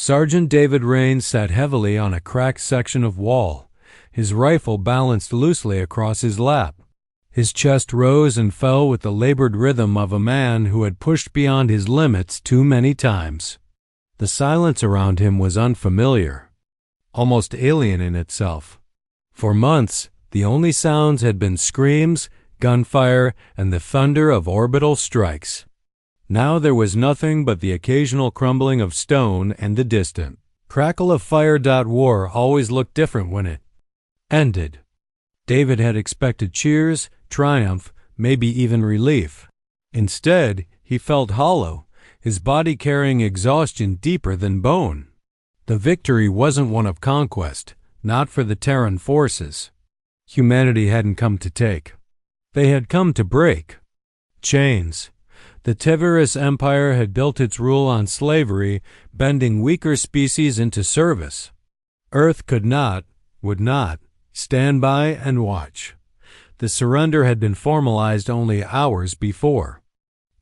Sergeant David Rains sat heavily on a cracked section of wall, his rifle balanced loosely across his lap. His chest rose and fell with the labored rhythm of a man who had pushed beyond his limits too many times. The silence around him was unfamiliar, almost alien in itself. For months, the only sounds had been screams, gunfire, and the thunder of orbital strikes. Now there was nothing but the occasional crumbling of stone and the distant crackle of fire. War always looked different when it ended. David had expected cheers, triumph, maybe even relief. Instead, he felt hollow, his body carrying exhaustion deeper than bone. The victory wasn't one of conquest, not for the Terran forces. Humanity hadn't come to take. They had come to break chains. The Tivirus Empire had built its rule on slavery, bending weaker species into service. Earth could not, would not, stand by and watch. The surrender had been formalized only hours before.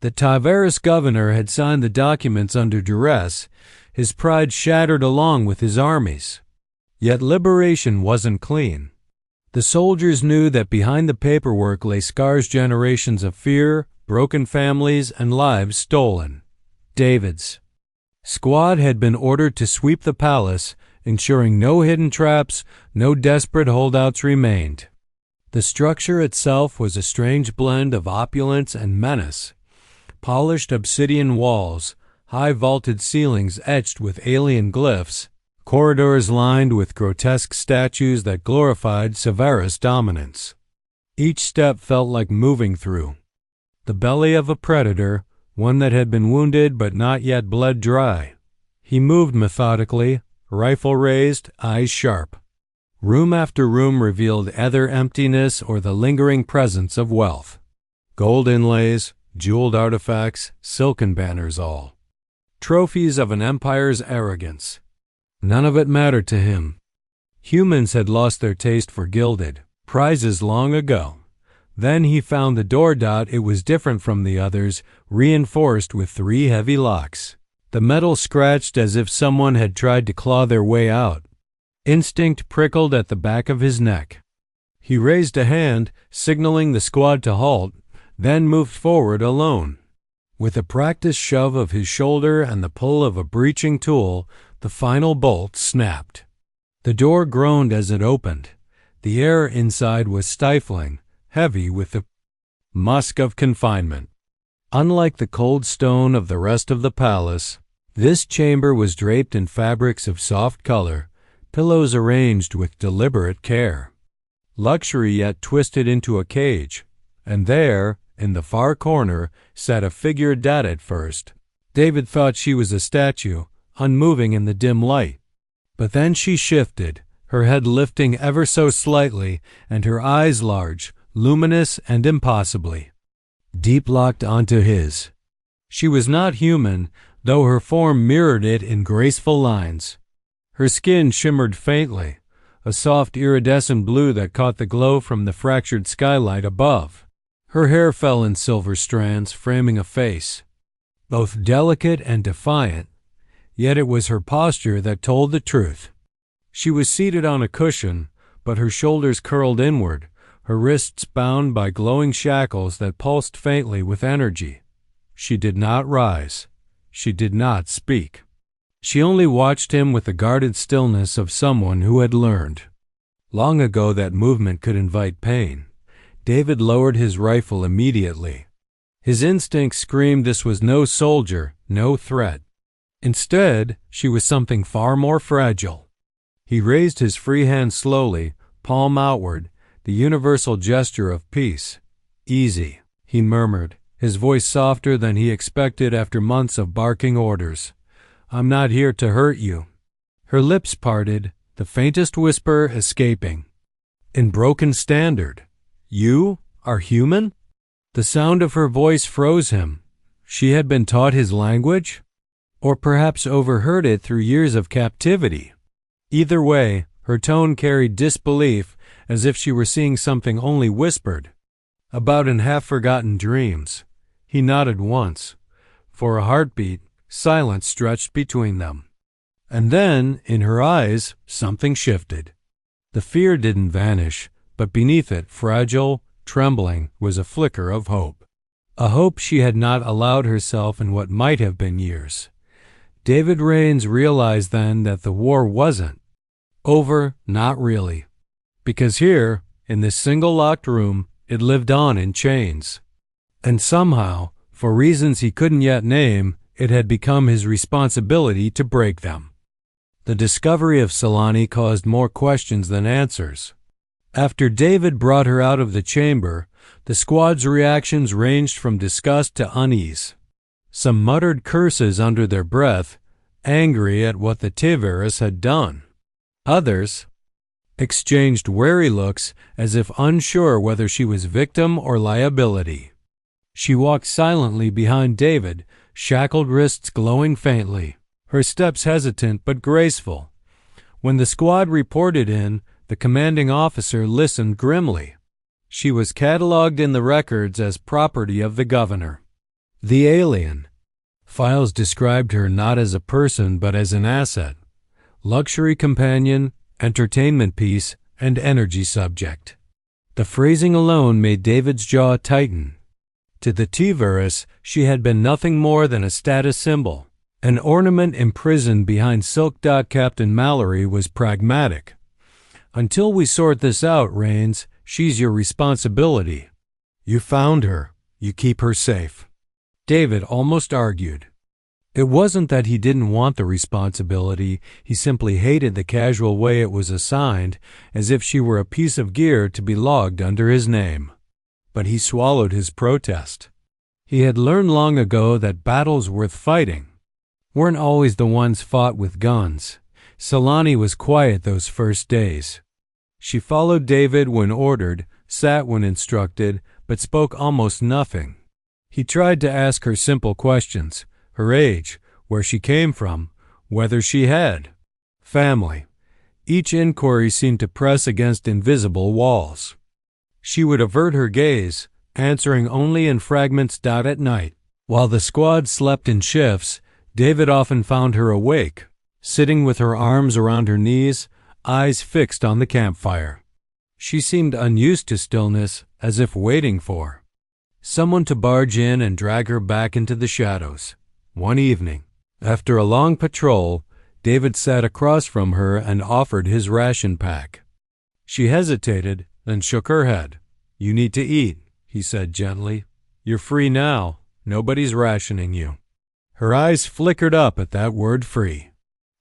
The Tivirus governor had signed the documents under duress, his pride shattered along with his armies. Yet liberation wasn't clean. The soldiers knew that behind the paperwork lay scars, generations of fear, broken families, and lives stolen. David's squad had been ordered to sweep the palace, ensuring no hidden traps, no desperate holdouts remained. The structure itself was a strange blend of opulence and menace. Polished obsidian walls, high vaulted ceilings etched with alien glyphs, corridors lined with grotesque statues that glorified Severus' dominance. Each step felt like moving through the belly of a predator, one that had been wounded but not yet bled dry. He moved methodically, rifle raised, eyes sharp. Room after room revealed either emptiness or the lingering presence of wealth. Gold inlays, jeweled artifacts, silken banners, all trophies of an empire's arrogance. None of it mattered to him. Humans had lost their taste for gilded prizes long ago. Then he found the door. It was different from the others, reinforced with 3 heavy locks. The metal scratched as if someone had tried to claw their way out. Instinct prickled at the back of his neck. He raised a hand, signaling the squad to halt, then moved forward alone. With a practiced shove of his shoulder and the pull of a breaching tool, the final bolt snapped. The door groaned as it opened. The air inside was stifling, heavy with the musk of confinement. Unlike the cold stone of the rest of the palace, this chamber was draped in fabrics of soft color, pillows arranged with deliberate care. Luxury yet twisted into a cage, and there, in the far corner, sat a figure. At first, David thought she was a statue, unmoving in the dim light. But then she shifted, her head lifting ever so slightly, and her eyes large, luminous and impossibly deep locked onto his. She was not human, though her form mirrored it in graceful lines. Her skin shimmered faintly, a soft iridescent blue that caught the glow from the fractured skylight above. Her hair fell in silver strands, framing a face both delicate and defiant, yet it was her posture that told the truth. She was seated on a cushion, but her shoulders curled inward, her wrists bound by glowing shackles that pulsed faintly with energy. She did not rise. She did not speak. She only watched him with the guarded stillness of someone who had learned long ago that movement could invite pain. David lowered his rifle immediately. His instincts screamed this was no soldier, no threat. Instead, she was something far more fragile. He raised his free hand slowly, palm outward, the universal gesture of peace. "Easy," he murmured, his voice softer than he expected after months of barking orders. "I'm not here to hurt you." Her lips parted, the faintest whisper escaping. In broken standard, "You are human?" The sound of her voice froze him. She had been taught his language? Or perhaps overheard it through years of captivity. Either way, her tone carried disbelief, as if she were seeing something only whispered about in half-forgotten dreams. He nodded once. For a heartbeat, silence stretched between them. And then, in her eyes, something shifted. The fear didn't vanish, but beneath it, fragile, trembling, was a flicker of hope. A hope she had not allowed herself in what might have been years. David Rains realized then that the war wasn't over, not really. Because here, in this single locked room, it lived on in chains. And somehow, for reasons he couldn't yet name, it had become his responsibility to break them. The discovery of Solani caused more questions than answers. After David brought her out of the chamber, the squad's reactions ranged from disgust to unease. Some muttered curses under their breath, angry at what the Tivirus had done. Others exchanged wary looks as if unsure whether she was victim or liability. She walked silently behind David, shackled wrists glowing faintly, her steps hesitant but graceful. When the squad reported in, the commanding officer listened grimly. She was catalogued in the records as property of the governor. The alien. Files described her not as a person but as an asset, luxury companion, entertainment piece, and energy subject. The phrasing alone made David's jaw tighten. To the Tivirus, she had been nothing more than a status symbol. An ornament imprisoned behind silk dot Captain Mallory was pragmatic. Until we sort this out, Rains, she's your responsibility. You found her. You keep her safe. David almost argued. It wasn't that he didn't want the responsibility, he simply hated the casual way it was assigned, as if she were a piece of gear to be logged under his name. But he swallowed his protest. He had learned long ago that battles worth fighting weren't always the ones fought with guns. Solani was quiet those first days. She followed David when ordered, sat when instructed, but spoke almost nothing. He tried to ask her simple questions, her age, where she came from, whether she had family. Each inquiry seemed to press against invisible walls. She would avert her gaze, answering only in fragments at night. While the squad slept in shifts, David often found her awake, sitting with her arms around her knees, eyes fixed on the campfire. She seemed unused to stillness, as if waiting for someone to barge in and drag her back into the shadows. One evening, after a long patrol, David sat across from her and offered his ration pack. She hesitated, then shook her head. "You need to eat," he said gently. "You're free now. Nobody's rationing you." Her eyes flickered up at that word free.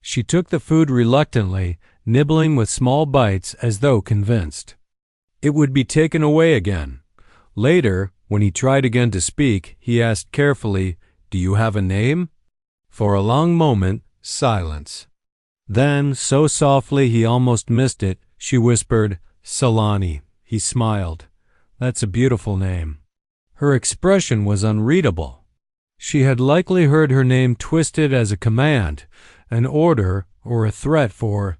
She took the food reluctantly, nibbling with small bites as though convinced it would be taken away again. Later, when he tried again to speak, he asked carefully, "Do you have a name?" For a long moment, silence. Then, so softly he almost missed it, she whispered, "Solani." He smiled. "That's a beautiful name." Her expression was unreadable. She had likely heard her name twisted as a command, an order, or a threat for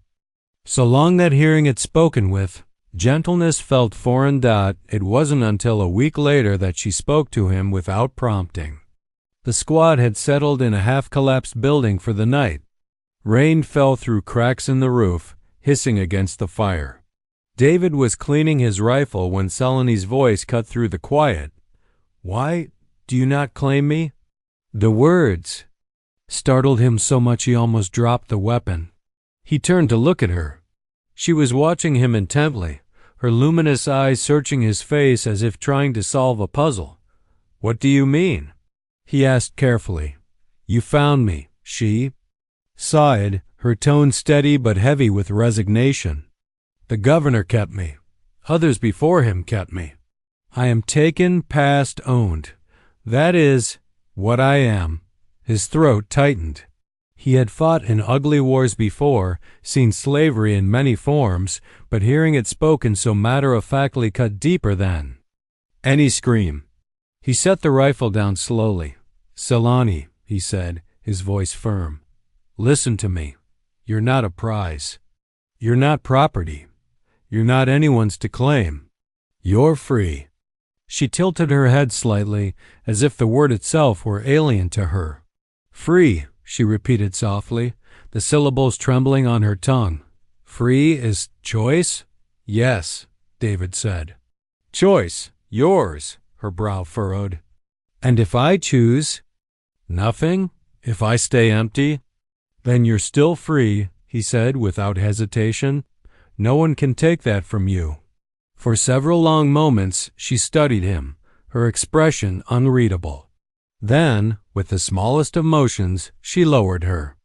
so long that hearing it spoken with gentleness felt foreign. It wasn't until a week later that she spoke to him without prompting. The squad had settled in a half-collapsed building for the night. Rain fell through cracks in the roof, hissing against the fire. David was cleaning his rifle when Solani's voice cut through the quiet. "Why do you not claim me?" The words startled him so much he almost dropped the weapon. He turned to look at her. She was watching him intently, her luminous eyes searching his face as if trying to solve a puzzle. "What do you mean?" he asked carefully. "You found me," she sighed, her tone steady but heavy with resignation. "The governor kept me. Others before him kept me. I am taken, past, owned. That is what I am." His throat tightened. He had fought in ugly wars before, seen slavery in many forms, but hearing it spoken so matter-of-factly cut deeper than any scream. He set the rifle down slowly. "Solani," he said, his voice firm. "Listen to me. You're not a prize. You're not property. You're not anyone's to claim. You're free." She tilted her head slightly, as if the word itself were alien to her. "Free," she repeated softly, the syllables trembling on her tongue. Free is choice? Yes, David said. Choice, yours, her brow furrowed. And if I choose? Nothing? If I stay empty? Then you're still free, he said without hesitation. No one can take that from you. For several long moments she studied him, her expression unreadable. Then, with the smallest of motions, she lowered her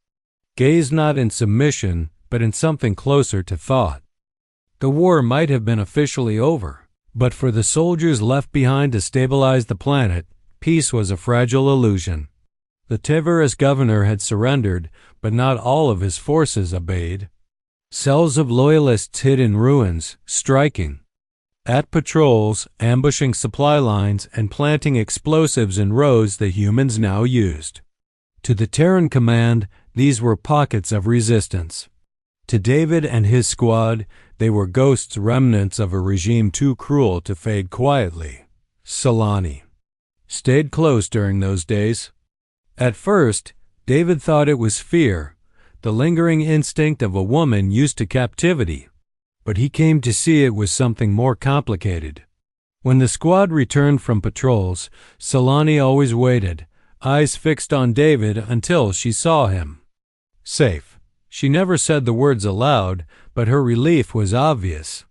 gaze not in submission, but in something closer to thought. The war might have been officially over, but for the soldiers left behind to stabilize the planet, peace was a fragile illusion. The Tiverus governor had surrendered, but not all of his forces obeyed. Cells of loyalists hid in ruins, striking at patrols, ambushing supply lines, and planting explosives in roads the humans now used. To the Terran command, these were pockets of resistance. To David and his squad, they were ghosts, remnants of a regime too cruel to fade quietly. Solani stayed close during those days. At first, David thought it was fear, the lingering instinct of a woman used to captivity, but he came to see it was something more complicated. When the squad returned from patrols, Solani always waited, eyes fixed on David until she saw him. Safe. She never said the words aloud, but her relief was obvious.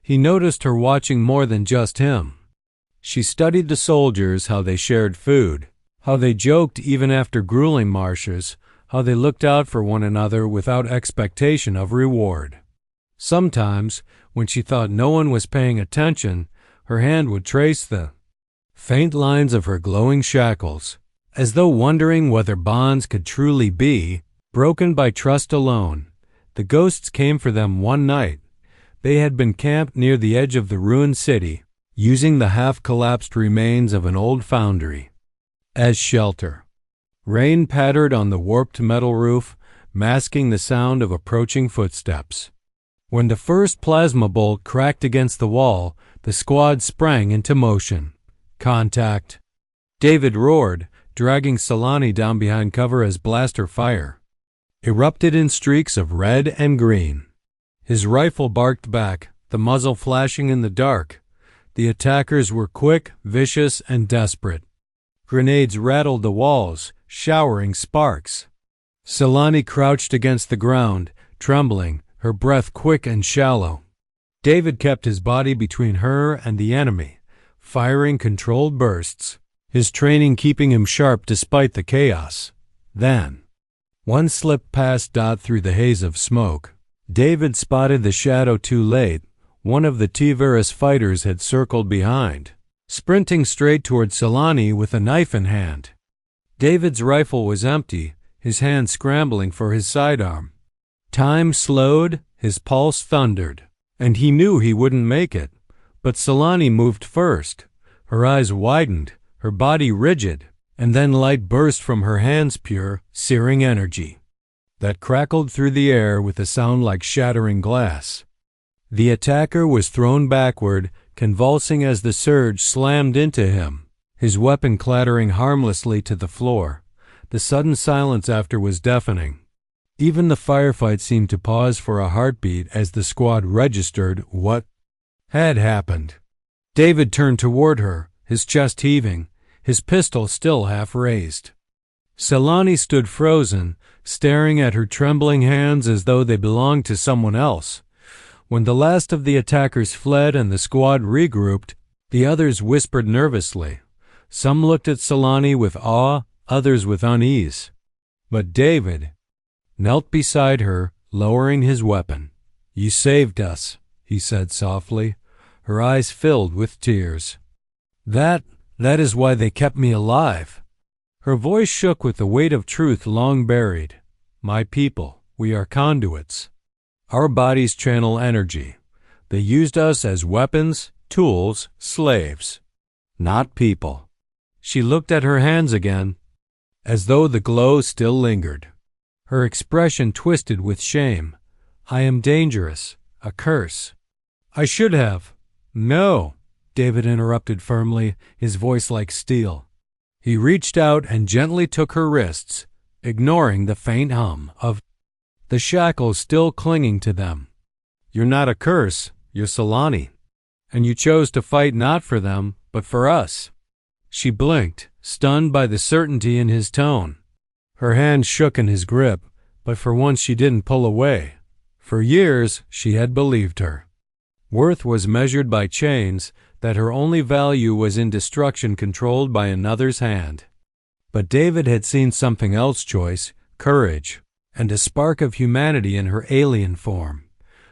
He noticed her watching more than just him. She studied the soldiers, how they shared food, how they joked even after grueling marches, how they looked out for one another without expectation of reward. Sometimes, when she thought no one was paying attention, her hand would trace the faint lines of her glowing shackles, as though wondering whether bonds could truly be broken by trust alone. The ghosts came for them one night. They had been camped near the edge of the ruined city, using the half-collapsed remains of an old foundry as shelter. Rain pattered on the warped metal roof, masking the sound of approaching footsteps. When the first plasma bolt cracked against the wall, the squad sprang into motion. Contact. David roared, dragging Solani down behind cover as blaster fire erupted in streaks of red and green. His rifle barked back, the muzzle flashing in the dark. The attackers were quick, vicious, and desperate. Grenades rattled the walls, showering sparks. Solani crouched against the ground, trembling, her breath quick and shallow. David kept his body between her and the enemy, firing controlled bursts, his training keeping him sharp despite the chaos. Then, one slipped past Dot through the haze of smoke. David spotted the shadow too late. One of the Tiverus fighters had circled behind, sprinting straight toward Solani with a knife in hand. David's rifle was empty, his hand scrambling for his sidearm. Time slowed, his pulse thundered, and he knew he wouldn't make it. But Solani moved first. Her eyes widened, her body rigid, and then light burst from her hands, pure, searing energy that crackled through the air with a sound like shattering glass. The attacker was thrown backward, convulsing as the surge slammed into him, his weapon clattering harmlessly to the floor. The sudden silence after was deafening. Even the firefight seemed to pause for a heartbeat as the squad registered what had happened. David turned toward her, his chest heaving, his pistol still half raised. Solani stood frozen, staring at her trembling hands as though they belonged to someone else. When the last of the attackers fled and the squad regrouped, the others whispered nervously. Some looked at Solani with awe, others with unease. But David knelt beside her, lowering his weapon. "You saved us," he said softly, her eyes filled with tears. That is why they kept me alive." Her voice shook with the weight of truth long buried. "My people, we are conduits. Our bodies channel energy. They used us as weapons, tools, slaves, not people." She looked at her hands again, as though the glow still lingered. Her expression twisted with shame. "I am dangerous, a curse. I should have." "No," David interrupted firmly, his voice like steel. He reached out and gently took her wrists. ignoring the faint hum of the shackles still clinging to them. "You're not a curse, you're Solani. And you chose to fight not for them, but for us." She blinked, stunned by the certainty in his tone. Her hand shook in his grip, but for once she didn't pull away. For years she had believed her. Worth was measured by chains, that her only value was in destruction controlled by another's hand. But David had seen something else: choice, courage, and a spark of humanity in her alien form.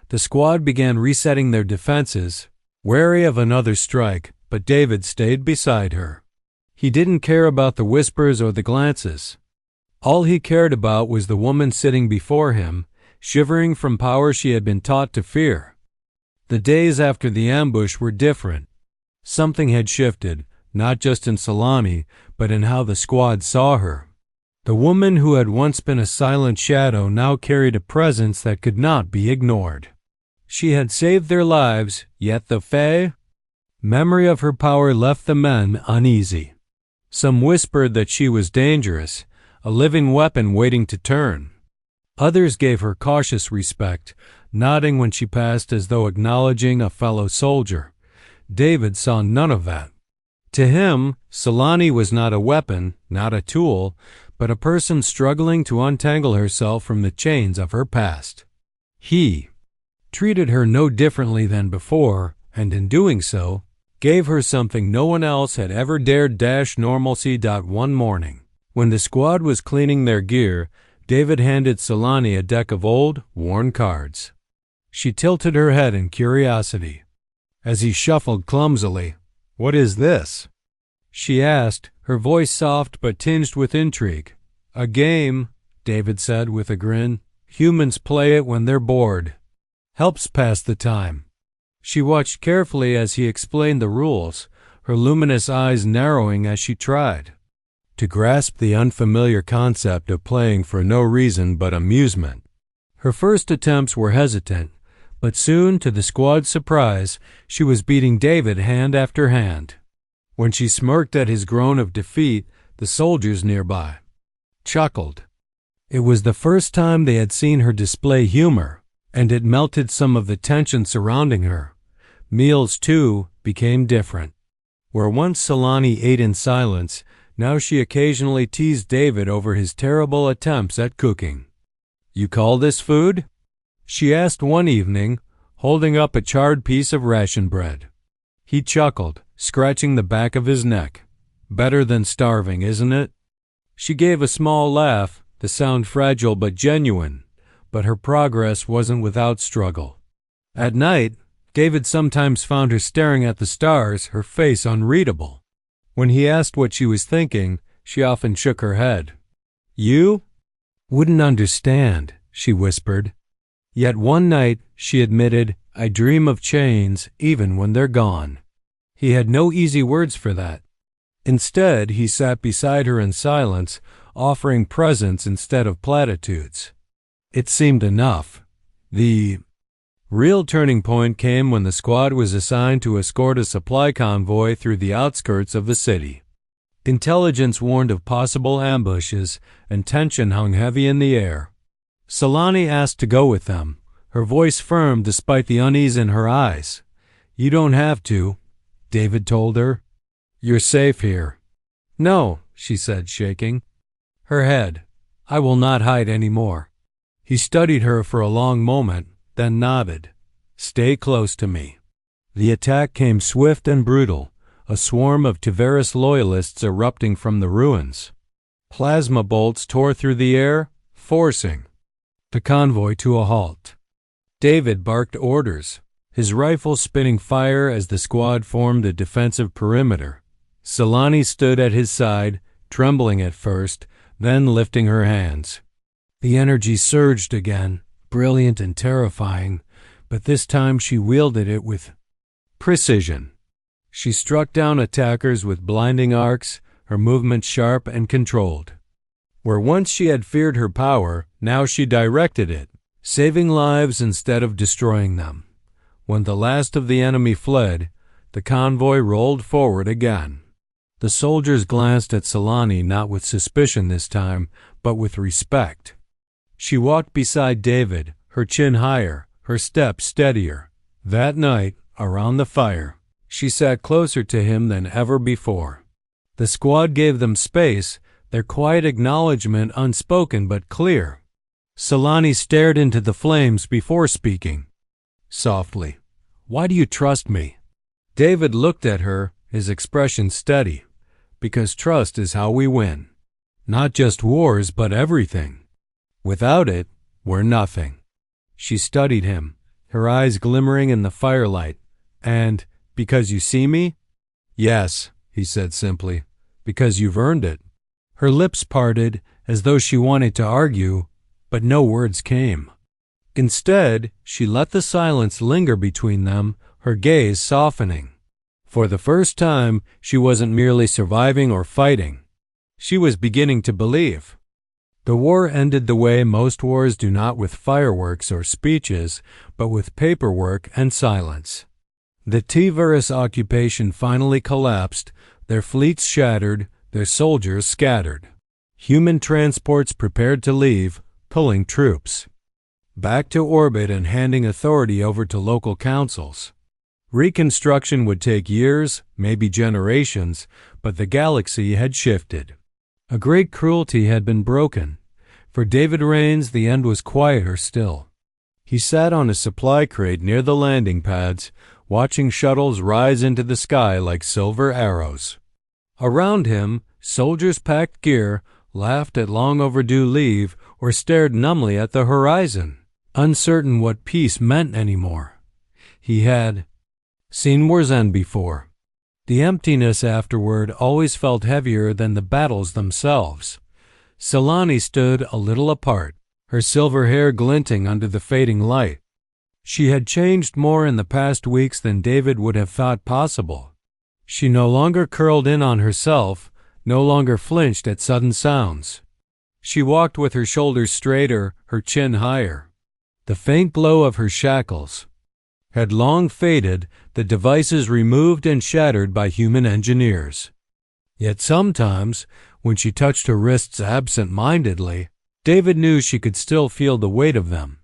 The squad began resetting their defenses, wary of another strike, but David stayed beside her. He didn't care about the whispers or the glances. All he cared about was the woman sitting before him, shivering from power she had been taught to fear. The days after the ambush were different. Something had shifted, not just in Solani, but in how the squad saw her. The woman who had once been a silent shadow now carried a presence that could not be ignored. She had saved their lives, yet the memory of her power left the men uneasy. Some whispered that she was dangerous, a living weapon waiting to turn. Others gave her cautious respect, nodding when she passed as though acknowledging a fellow soldier. David saw none of that. To him, Solani was not a weapon, not a tool, but a person struggling to untangle herself from the chains of her past. He treated her no differently than before, and in doing so, gave her something no one else had ever dared. Normalcy. One morning, when the squad was cleaning their gear, David handed Solani a deck of old, worn cards. She tilted her head in curiosity. As he shuffled clumsily, "What is this?" she asked, her voice soft but tinged with intrigue. "A game," David said with a grin. "Humans play it when they're bored. Helps pass the time." She watched carefully as he explained the rules, her luminous eyes narrowing as she tried to grasp the unfamiliar concept of playing for no reason but amusement. Her first attempts were hesitant, but soon, to the squad's surprise, she was beating David hand after hand. When she smirked at his groan of defeat, the soldiers nearby chuckled. It was the first time they had seen her display humor, and it melted some of the tension surrounding her. Meals, too, became different. Where once Solani ate in silence, now she occasionally teased David over his terrible attempts at cooking. "You call this food?" she asked one evening, holding up a charred piece of ration bread. He chuckled, scratching the back of his neck. "Better than starving, isn't it?" She gave a small laugh, the sound fragile but genuine, but her progress wasn't without struggle. At night, David sometimes found her staring at the stars, her face unreadable. When he asked what she was thinking, she often shook her head. "You wouldn't understand," she whispered. Yet one night, she admitted, "I dream of chains even when they're gone." He had no easy words for that. Instead, he sat beside her in silence, offering presents instead of platitudes. It seemed enough. The real turning point came when the squad was assigned to escort a supply convoy through the outskirts of the city. Intelligence warned of possible ambushes, and tension hung heavy in the air. Solani asked to go with them, her voice firm despite the unease in her eyes. "You don't have to," David told her. "You're safe here." "No," she said, shaking her head. "I will not hide any more." He studied her for a long moment, then nodded. "Stay close to me." The attack came swift and brutal, a swarm of Tavares loyalists erupting from the ruins. Plasma bolts tore through the air, forcing the convoy to a halt. David barked orders, his rifle spitting fire as the squad formed a defensive perimeter. Solani stood at his side, trembling at first, then lifting her hands. The energy surged again, brilliant and terrifying, but this time she wielded it with precision. She struck down attackers with blinding arcs, her movement sharp and controlled. Where once she had feared her power, now she directed it, saving lives instead of destroying them. When the last of the enemy fled, the convoy rolled forward again. The soldiers glanced at Selani not with suspicion this time, but with respect. She walked beside David, her chin higher, her step steadier. That night, around the fire, she sat closer to him than ever before. The squad gave them space, their quiet acknowledgement unspoken but clear. Selani stared into the flames before speaking. Softly, "Why do you trust me?" David looked at her, his expression steady. "Because trust is how we win. Not just wars, but everything. Without it, we're nothing." She studied him, her eyes glimmering in the firelight. "And because you see me?" "Yes," he said simply. "Because you've earned it." Her lips parted as though she wanted to argue, but no words came. Instead, she let the silence linger between them, her gaze softening. For the first time, she wasn't merely surviving or fighting. She was beginning to believe. The war ended the way most wars do, not with fireworks or speeches, but with paperwork and silence. The T-virus occupation finally collapsed, their fleets shattered, their soldiers scattered. Human transports prepared to leave, pulling troops back to orbit and handing authority over to local councils. Reconstruction would take years, maybe generations, but the galaxy had shifted. A great cruelty had been broken. For David Rains, the end was quieter still. He sat on a supply crate near the landing pads, watching shuttles rise into the sky like silver arrows. Around him, soldiers packed gear, laughed at long overdue leave, or stared numbly at the horizon, uncertain what peace meant anymore. He had seen wars end before. The emptiness afterward always felt heavier than the battles themselves. Selani stood a little apart, her silver hair glinting under the fading light. She had changed more in the past weeks than David would have thought possible. She no longer curled in on herself, no longer flinched at sudden sounds. She walked with her shoulders straighter, her chin higher. The faint glow of her shackles had long faded, the devices removed and shattered by human engineers. Yet sometimes, when she touched her wrists absent-mindedly, David knew she could still feel the weight of them.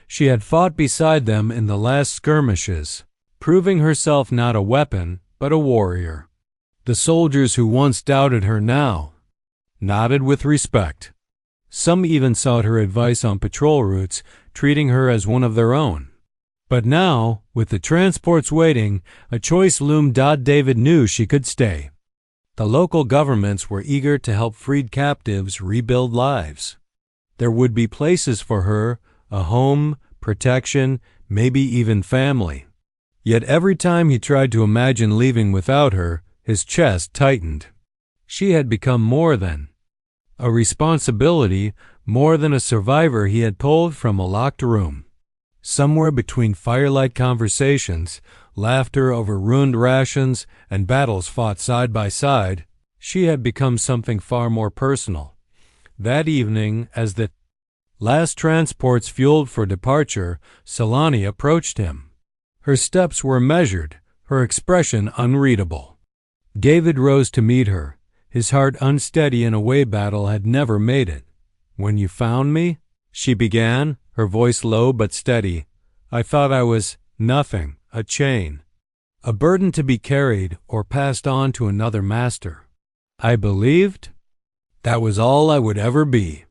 She had fought beside them in the last skirmishes, proving herself not a weapon, but a warrior. The soldiers who once doubted her now nodded with respect. Some even sought her advice on patrol routes, treating her as one of their own. But now, with the transports waiting, a choice loomed. David knew she could stay. The local governments were eager to help freed captives rebuild lives. There would be places for her, a home, protection, maybe even family. Yet every time he tried to imagine leaving without her, his chest tightened. She had become more than a responsibility, more than a survivor he had pulled from a locked room. Somewhere between firelight conversations, laughter over ruined rations, and battles fought side by side, she had become something far more personal. That evening, as the last transports fueled for departure, Selani approached him. Her steps were measured, her expression unreadable. David rose to meet her, his heart unsteady in a way battle had never made it. "When you found me," she began, her voice low but steady, "I thought I was nothing, a chain, a burden to be carried or passed on to another master. I believed that was all I would ever be."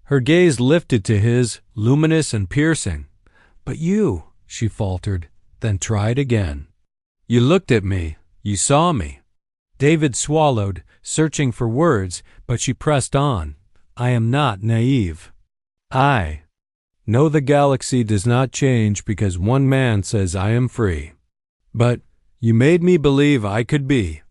Her gaze lifted to his, luminous and piercing. "But you," she faltered, then tried again. "You looked at me, you saw me." David swallowed, searching for words, but she pressed on. "I am not naive. I know the galaxy does not change because one man says I am free. But you made me believe I could be."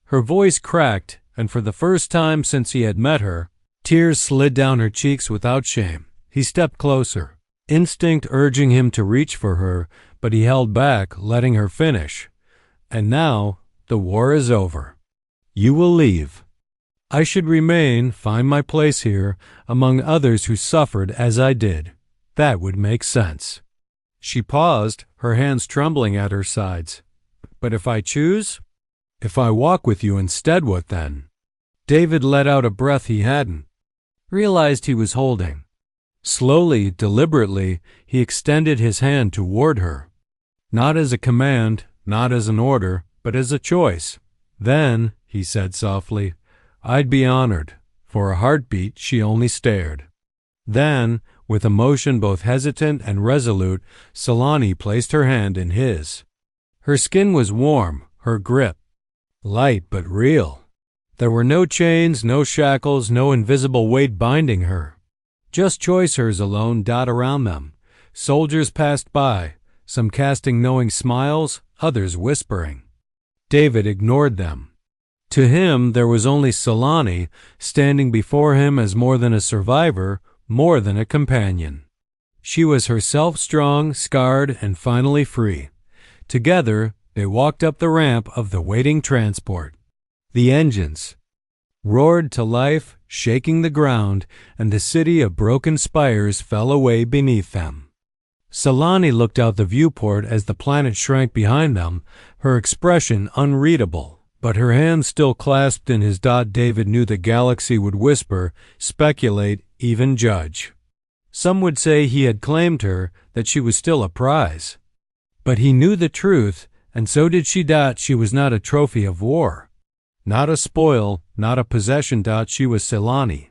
Her voice cracked, and for the first time since he had met her, tears slid down her cheeks without shame. He stepped closer, instinct urging him to reach for her, but he held back, letting her finish. "And now, the war is over. You will leave. I should remain, find my place here, among others who suffered as I did. That would make sense." She paused, her hands trembling at her sides. "But if I choose?" If I walk with you instead, what then? David let out a breath he hadn't realized he was holding. Slowly, deliberately, he extended his hand toward her. Not as a command, not as an order, but as a choice. Then, he said softly, I'd be honored. For a heartbeat, she only stared. Then, with a motion both hesitant and resolute, Selani placed her hand in his. Her skin was warm, her grip light but real. There were no chains, no shackles, no invisible weight binding her. Just choicers alone dot around them. Soldiers passed by, some casting knowing smiles, others whispering. David ignored them. To him, there was only Selani, standing before him as more than a survivor, more than a companion. She was herself strong, scarred, and finally free. Together, they walked up the ramp of the waiting transport. The engines roared to life, shaking the ground, and the city of broken spires fell away beneath them. Selani looked out the viewport as the planet shrank behind them, her expression unreadable, but her hands still clasped in his. David knew the galaxy would whisper, speculate, even judge. Some would say he had claimed her, that she was still a prize. But he knew the truth, and so did she. She was not a trophy of war. Not a spoil, not a possession. She was Selani.